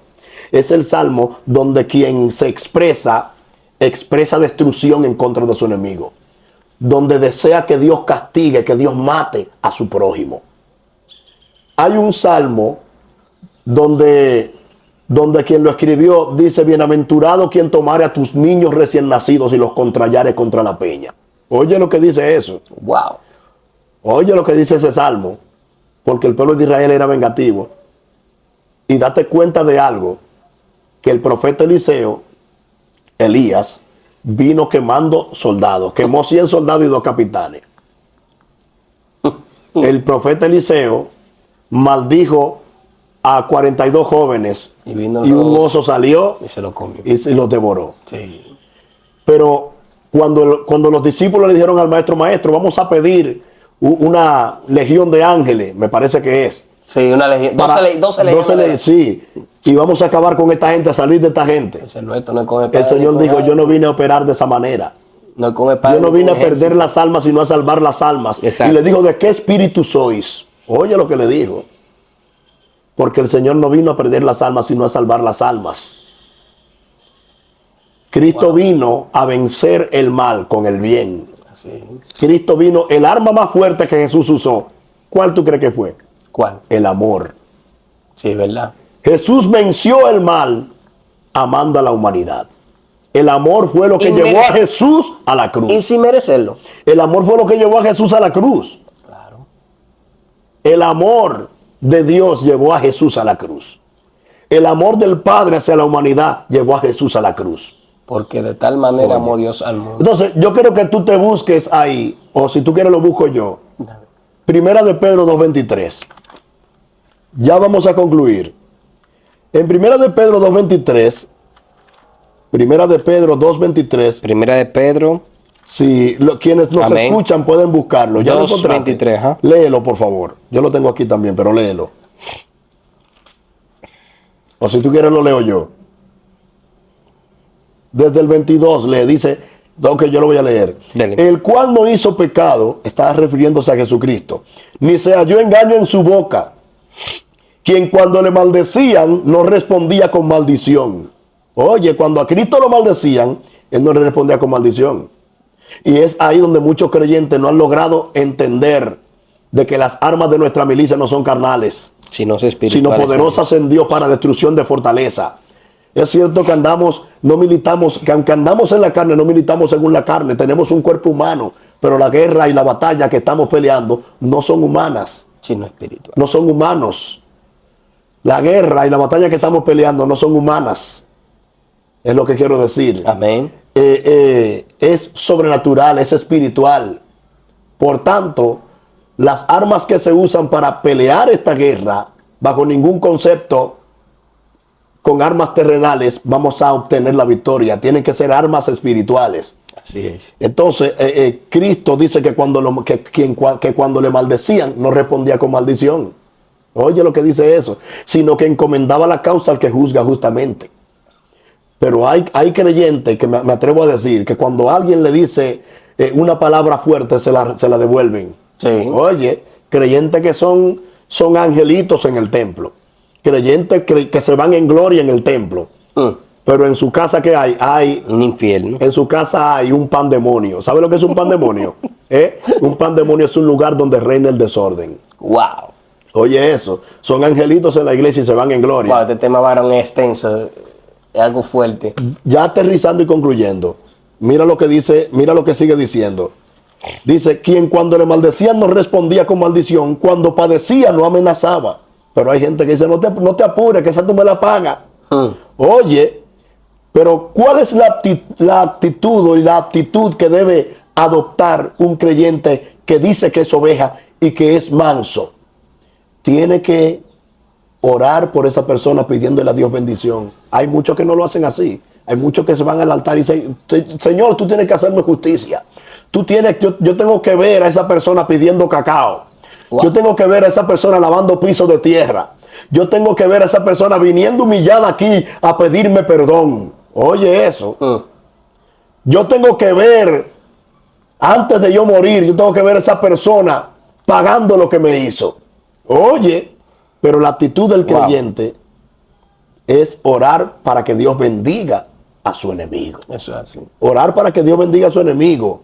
Es el salmo donde quien se expresa destrucción en contra de su enemigo. Donde desea que Dios castigue, que Dios mate a su prójimo. Hay un salmo donde quien lo escribió dice: bienaventurado quien tomare a tus niños recién nacidos y los contrayare contra la peña. Oye lo que dice eso. Wow. Oye lo que dice ese salmo. Porque el pueblo de Israel era vengativo. Y date cuenta de algo, que el profeta Elías, vino quemando soldados. Quemó 100 soldados y 2 capitanes. El profeta Eliseo maldijo a 42 jóvenes y un oso salió y se lo comió y se los devoró. Sí. Pero cuando los discípulos le dijeron al maestro, vamos a pedir una legión de ángeles, me parece que es. Sí, una legión. 12 legiones. Sí, y vamos a acabar con esta gente, a salir de esta gente. El Señor dijo: yo no vine a operar de esa manera. No con espada, yo no vine a perder las almas, sino a salvar las almas. Exacto. Y le dijo: ¿de qué espíritu sois? Oye lo que le dijo. Porque el Señor no vino a perder las almas, sino a salvar las almas. Cristo vino a vencer el mal con el bien. Así. Cristo vino, el arma más fuerte que Jesús usó. ¿Cuál tú crees que fue? ¿Cuál? El amor. Sí, ¿verdad? Jesús venció el mal amando a la humanidad. El amor fue lo que llevó a Jesús a la cruz. Y sin merecerlo. El amor fue lo que llevó a Jesús a la cruz. Claro. El amor de Dios llevó a Jesús a la cruz. El amor del Padre hacia la humanidad llevó a Jesús a la cruz. Porque de tal manera amó Dios al mundo. Entonces, yo quiero que tú te busques ahí, o si tú quieres lo busco yo. Primera de Pedro 2:23. Ya vamos a concluir. En Primera de Pedro 2:23. Primera de Pedro 2:23. Primera de Pedro. Si quienes nos escuchan pueden buscarlo. Ya 2:23, ¿ah? Léelo, por favor. Yo lo tengo aquí también, pero léelo. O si tú quieres lo leo yo. Desde el 22 le dice, ok, yo lo voy a leer. Dele. El cual no hizo pecado, está refiriéndose a Jesucristo, ni se halló engaño en su boca, quien cuando le maldecían no respondía con maldición. Oye, cuando a Cristo lo maldecían, él no le respondía con maldición. Y es ahí donde muchos creyentes no han logrado entender de que las armas de nuestra milicia no son carnales, sino poderosas en Dios para destrucción de fortaleza. Es cierto que no militamos, que aunque andamos en la carne, no militamos según la carne, tenemos un cuerpo humano, pero la guerra y la batalla que estamos peleando no son humanas, sino espiritual. No son humanos. La guerra y la batalla que estamos peleando no son humanas, es lo que quiero decir. Amén. Es sobrenatural, es espiritual. Por tanto, las armas que se usan para pelear esta guerra, bajo ningún concepto, con armas terrenales vamos a obtener la victoria. Tienen que ser armas espirituales. Así es. Entonces, Cristo dice que cuando le maldecían, no respondía con maldición. Oye lo que dice eso. Sino que encomendaba la causa al que juzga justamente. Pero hay creyentes que me atrevo a decir que cuando alguien le dice una palabra fuerte, se la devuelven. Sí. Oye, creyentes que son angelitos en el templo. Creyentes que se van en gloria en el templo. Pero en su casa, ¿qué hay? Hay un infierno. En su casa hay un pandemonio. ¿Sabe lo que es un pandemonio? Un pandemonio es un lugar donde reina el desorden. Wow. Oye eso. Son angelitos en la iglesia y se van en gloria. Wow, este tema, varón, es extenso. Es algo fuerte. Ya aterrizando y concluyendo. Mira lo que dice, mira lo que sigue diciendo. Dice, quien cuando le maldecían no respondía con maldición, cuando padecía no amenazaba. Pero hay gente que dice, no te apures, que esa tú me la pagas. Oye, pero ¿cuál es la actitud y la aptitud que debe adoptar un creyente que dice que es oveja y que es manso? Tiene que orar por esa persona pidiéndole a Dios bendición. Hay muchos que no lo hacen así. Hay muchos que se van al altar y dicen, Señor, tú tienes que hacerme justicia. Yo tengo que ver a esa persona pidiendo cacao. Wow. Yo tengo que ver a esa persona lavando pisos de tierra. Yo tengo que ver a esa persona viniendo humillada aquí a pedirme perdón. Oye eso. Yo tengo que ver, antes de yo morir, yo tengo que ver a esa persona pagando lo que me hizo. Oye, pero la actitud del creyente es orar para que Dios bendiga a su enemigo. Eso es así. Orar para que Dios bendiga a su enemigo.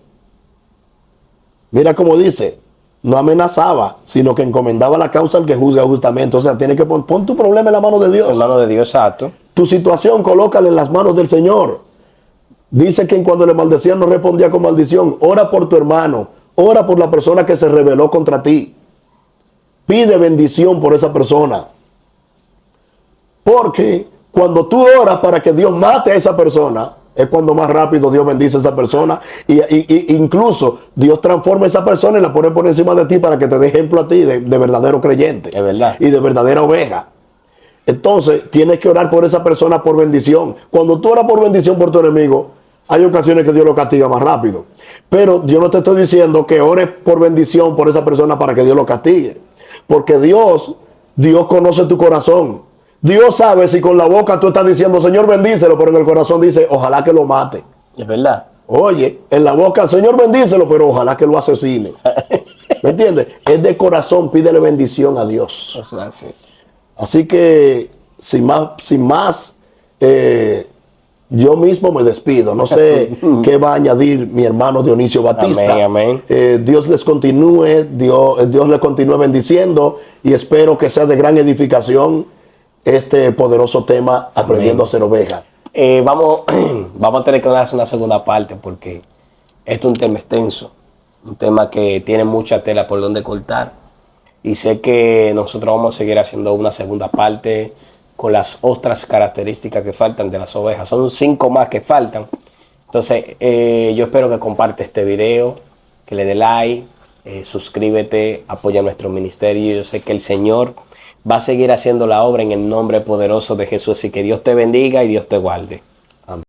Mira cómo dice, no amenazaba, sino que encomendaba la causa al que juzga justamente. O sea, tiene que pon tu problema en la mano de Dios. En mano de Dios, exacto. Tu situación, colócala en las manos del Señor. Dice que cuando le maldecían no respondía con maldición. Ora por tu hermano. Ora por la persona que se rebeló contra ti. Pide bendición por esa persona. Porque cuando tú oras para que Dios mate a esa persona, es cuando más rápido Dios bendice a esa persona. Y incluso Dios transforma a esa persona y la pone por encima de ti para que te dé ejemplo a ti de verdadero creyente. Es verdad. Y de verdadera oveja. Entonces, tienes que orar por esa persona por bendición. Cuando tú oras por bendición por tu enemigo, hay ocasiones que Dios lo castiga más rápido. Pero yo no te estoy diciendo que ores por bendición por esa persona para que Dios lo castigue. Porque Dios conoce tu corazón. Dios sabe si con la boca tú estás diciendo, Señor, bendícelo, pero en el corazón dice, ojalá que lo mate. Es verdad. Oye, en la boca, Señor, bendícelo, pero ojalá que lo asesine. ¿Me entiendes? Es de corazón, pídele bendición a Dios. Eso es así. Así que, sin más, yo mismo me despido. No sé qué va a añadir mi hermano Dionisio Batista. Amén, amén. Dios les continúe, Dios les continúe bendiciendo y espero que sea de gran edificación este poderoso tema, aprendiendo a ser oveja. Vamos a tener que hacer una segunda parte porque esto es un tema extenso, un tema que tiene mucha tela por donde cortar y sé que nosotros vamos a seguir haciendo una segunda parte con las otras características que faltan de las ovejas. Son 5 más que faltan. Entonces yo espero que comparte este video, que le dé like, suscríbete, apoya nuestro ministerio. Yo sé que el Señor va a seguir haciendo la obra en el nombre poderoso de Jesús y que Dios te bendiga y Dios te guarde.